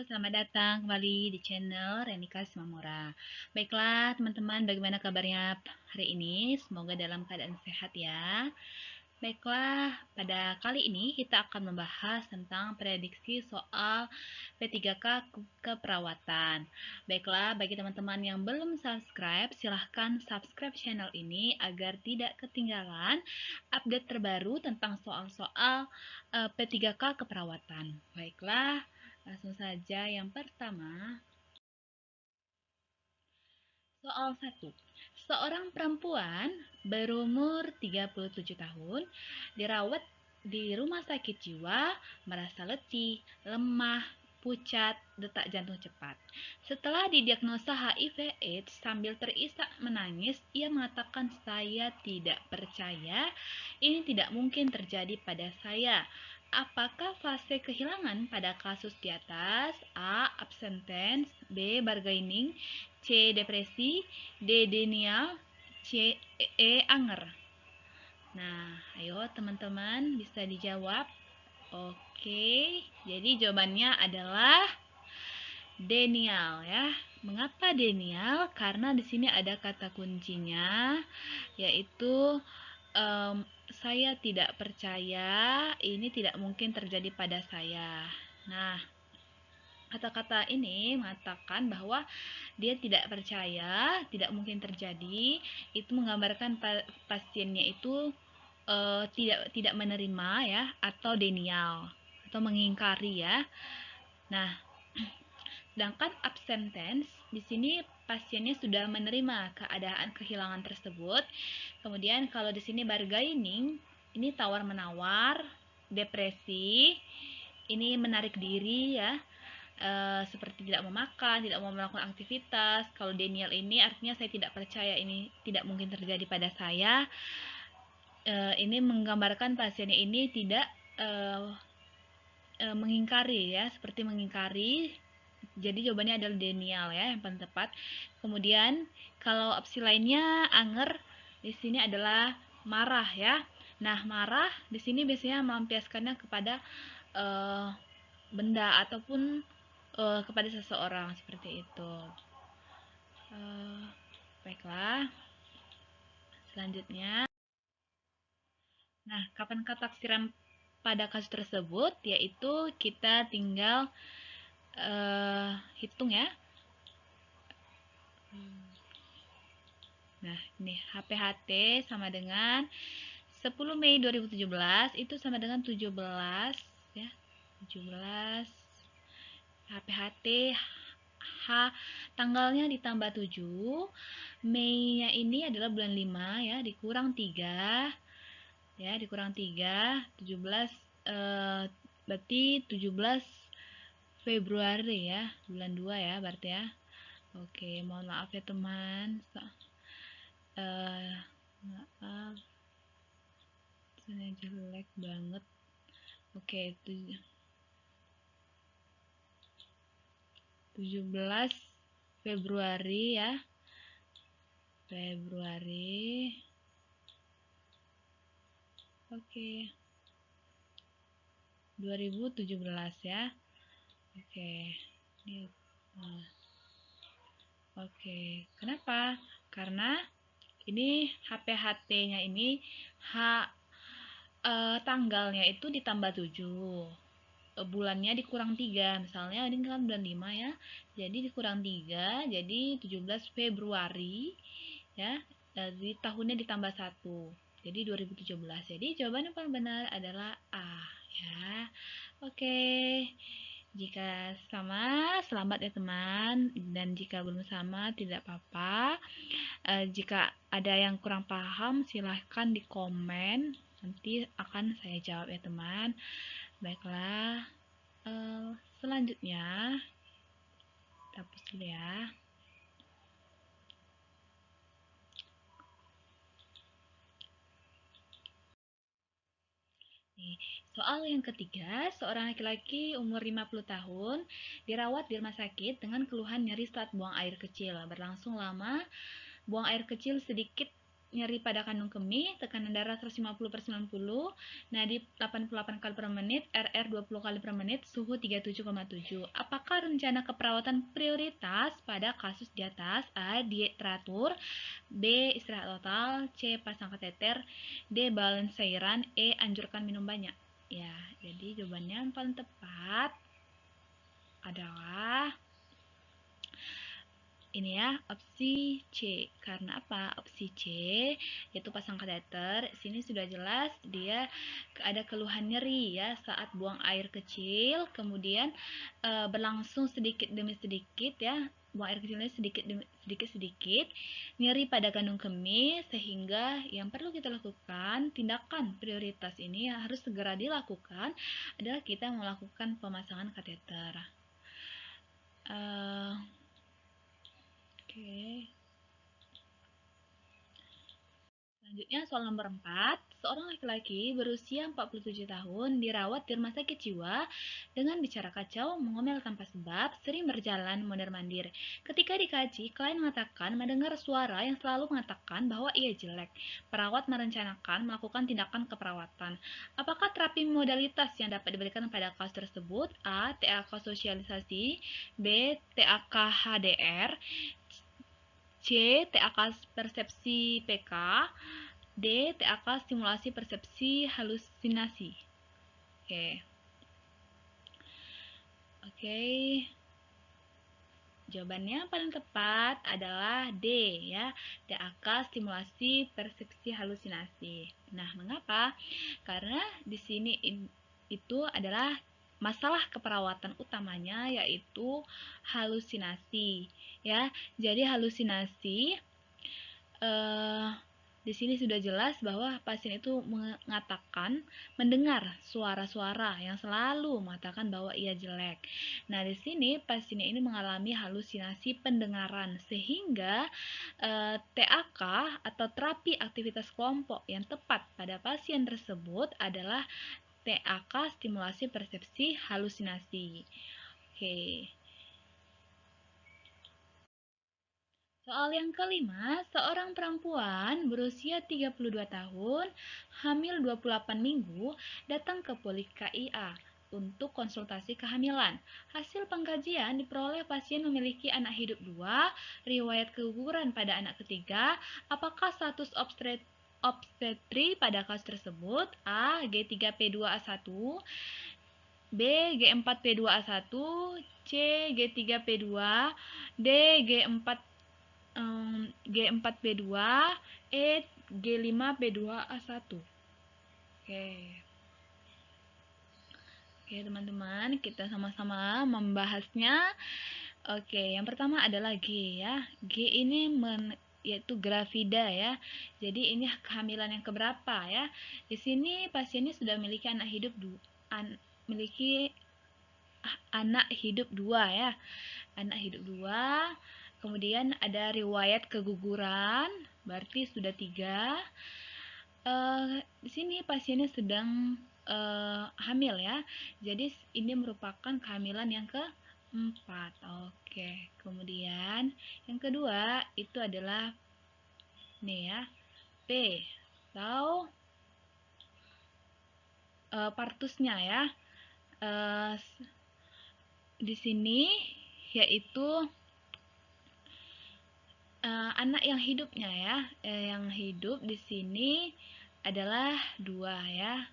selamat datang kembali di channel Renika Simamora. Baiklah teman-teman, bagaimana kabarnya hari ini? Semoga dalam keadaan sehat ya. Baiklah, pada kali ini kita akan membahas tentang prediksi soal P3K keperawatan. Baiklah, bagi teman-teman yang belum subscribe, silahkan subscribe channel ini agar tidak ketinggalan update terbaru tentang soal-soal P3K keperawatan. Baiklah, langsung saja yang pertama. Soal 1. Seorang perempuan berumur 37 tahun dirawat di rumah sakit jiwa, merasa letih, lemah, pucat, detak jantung cepat. Setelah didiagnosa HIV/AIDS sambil terisak menangis, ia mengatakan, "Saya tidak percaya, ini tidak mungkin terjadi pada saya." Apakah fase kehilangan pada kasus di atas? A. Absentence, B. Bargaining, C. Depresi, D. Denial, C. Anger. Nah, ayo teman-teman bisa dijawab. Oke, jadi jawabannya adalah denial ya. Mengapa denial? Karena di sini ada kata kuncinya, yaitu saya tidak percaya, ini tidak mungkin terjadi pada saya. Nah, kata-kata ini mengatakan bahwa dia tidak percaya, tidak mungkin terjadi. Itu menggambarkan pasiennya itu tidak menerima ya, atau denial, atau mengingkari ya. Nah, sedangkan absent tense di sini pasiennya sudah menerima keadaan kehilangan tersebut. Kemudian kalau di sini bargaining, ini tawar-menawar, depresi, ini menarik diri ya. Seperti tidak mau makan, tidak mau melakukan aktivitas. Kalau denial ini artinya saya tidak percaya, ini tidak mungkin terjadi pada saya. Ini menggambarkan pasiennya ini tidak mengingkari ya, seperti mengingkari. Jadi jawabannya adalah denial ya, yang paling tepat. Kemudian kalau opsi lainnya anger, di sini adalah marah ya. Nah, marah di sini biasanya melampiaskannya kepada benda ataupun kepada seseorang, seperti itu. Baiklah, selanjutnya. Nah, kapan taksiran pada kasus tersebut? Yaitu kita tinggal hitung ya. Nah, ini HPHT sama dengan 10 Mei 2017 itu sama dengan 17 ya. 17 HPHT H tanggalnya ditambah 7, Mei-nya ini adalah bulan 5 ya, dikurang 3 ya, dikurang 3, 17 berarti 17 Februari ya, bulan 2 ya berarti ya. Oke, mohon maaf ya teman. Maaf, ini jelek banget. Oke, 17 Februari ya. Februari. Oke. 2017 ya. Oke. Oke. Kenapa? Karena ini HPHT-nya ini tanggalnya itu ditambah 7. Bulannya dikurang 3. Misalnya ini kan bulan 5 ya. Jadi dikurang 3, jadi 17 Februari ya. Dari tahunnya ditambah 1. Jadi 2017. Jadi jawaban yang paling benar adalah A ya. Oke. Jika sama, selamat ya teman. Dan jika belum sama, tidak apa-apa. Jika ada yang kurang paham, silahkan di komen. Nanti akan saya jawab ya teman. Baiklah. Selanjutnya, kita hapus dulu ya. Soal yang ketiga, seorang laki-laki umur 50 tahun dirawat di rumah sakit dengan keluhan nyeri saat buang air kecil. Berlangsung lama, buang air kecil sedikit nyeri pada kandung kemih, tekanan darah 150/90. Nadi 88 kali per menit, RR 20 kali per menit, suhu 37,7. Apakah rencana keperawatan prioritas pada kasus di atas? A. Diet teratur, B. Istirahat total, C. Pasang kateter, D. Balance cairan, E. Anjurkan minum banyak. Ya, jadi jawabannya yang paling tepat adalah ini ya, opsi C. Karena apa? Opsi C yaitu pasang kateter. Sini sudah jelas dia ada keluhan nyeri ya saat buang air kecil, kemudian berlangsung sedikit demi sedikit ya. Buang air kecilnya sedikit demi sedikit, nyeri pada kandung kemih, sehingga yang perlu kita lakukan, tindakan prioritas ini yang harus segera dilakukan adalah kita melakukan pemasangan kateter. Oke. Selanjutnya soal nomor 4, seorang laki-laki berusia 47 tahun dirawat di rumah sakit jiwa dengan bicara kacau, mengomel tanpa sebab, sering berjalan mondar-mandir. Ketika dikaji, klien mengatakan mendengar suara yang selalu mengatakan bahwa ia jelek. Perawat merencanakan melakukan tindakan keperawatan. Apakah terapi modalitas yang dapat diberikan pada kasus tersebut? A. TAK sosialisasi, B. TAK HDR, C. TAK persepsi PK, D. TAK stimulasi persepsi halusinasi. Oke. Jawabannya paling tepat adalah D ya, TAK stimulasi persepsi halusinasi. Nah, mengapa? Karena di sini itu adalah masalah keperawatan utamanya yaitu halusinasi ya. Jadi halusinasi di sini sudah jelas bahwa pasien itu mengatakan mendengar suara-suara yang selalu mengatakan bahwa ia jelek. Nah, di sini pasien ini mengalami halusinasi pendengaran sehingga TAK atau terapi aktivitas kelompok yang tepat pada pasien tersebut adalah TAK stimulasi persepsi halusinasi. Oke. Soal yang kelima, seorang perempuan berusia 32 tahun, hamil 28 minggu, datang ke Poli KIA untuk konsultasi kehamilan. Hasil pengkajian diperoleh pasien memiliki anak hidup 2, riwayat keguguran pada anak ketiga. Apakah status obstetri pada kasus tersebut? A. G3P2A1, B. G4P2A1, C. G3P2, D. G4P2, E. G5P2A1. Oke, teman-teman, kita sama-sama membahasnya. Oke, yang pertama adalah G ya. G ini yaitu gravida ya. Jadi ini kehamilan yang keberapa ya? Di sini pasiennya sudah memiliki anak hidup dua ya. Anak hidup 2. Kemudian ada riwayat keguguran, berarti sudah 3. Di sini pasiennya sedang hamil ya. Jadi ini merupakan kehamilan yang keempat. Oke. Kemudian yang kedua itu adalah nih ya, P atau partusnya ya. Di sini yaitu anak yang hidupnya ya, yang hidup di sini adalah 2 ya.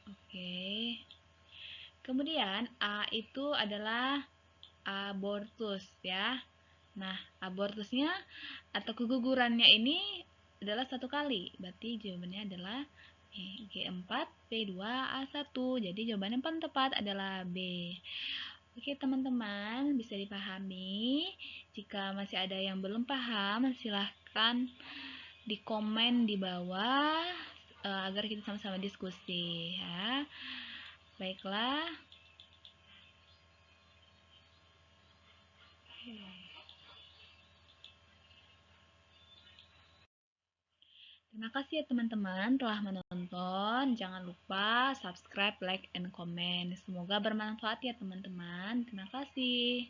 Oke. Kemudian A itu adalah abortus ya. Nah, abortusnya atau kegugurannya ini adalah 1 kali. Berarti jawabannya adalah G4P2A1. Jadi jawaban yang paling tepat adalah B. Oke, teman-teman, bisa dipahami. Jika masih ada yang belum paham, silahkan di komen di bawah agar kita sama-sama diskusi ya. Baiklah. Terima kasih ya teman-teman telah menonton. Jangan lupa subscribe, like, and comment. Semoga bermanfaat ya teman-teman. Terima kasih.